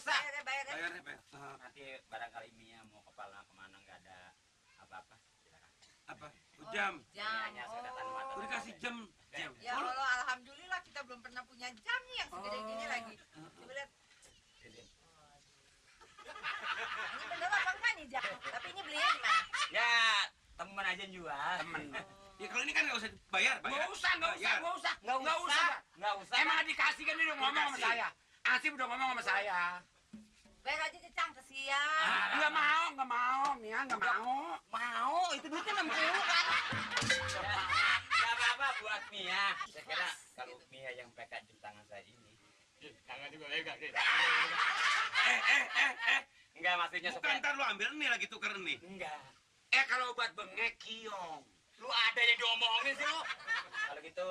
Bayar ya. Bayar. Nanti barangkali Mia mau kepala kemana nggak ada apa-apa. Silakan. Apa? Jam. Mianya sekatan mata. Udah kasih jam. Ya Allah, alhamdulillah kita belum pernah punya jam nih yang segede gini lagi. Coba lihat. Ini bener apa enggak nih jam? Tapi ini belinya di mana? Ya, teman aja yang jual. Temen. Ya kalau ini kan nggak usah bayar. Nggak usah. Nggak usah. Emang dikasih kan dia udah ngomong sama saya. Asif udah ngomong sama saya. Bayar aja Cang, kesian. Nggak mau, Mia nggak mau. Mau, itu duitnya 60 kan. Nggak apa-apa buat Mia. Saya kira kalau Mia yang pekat di tangan saya ini. Tangan juga enggak. Enggak, maksudnya Bukan, ntar lu ambil nih lagi tuker nih. Enggak. Kalau obat bengek kiong. Lu ada yang diomongin sih lu. Kalau gitu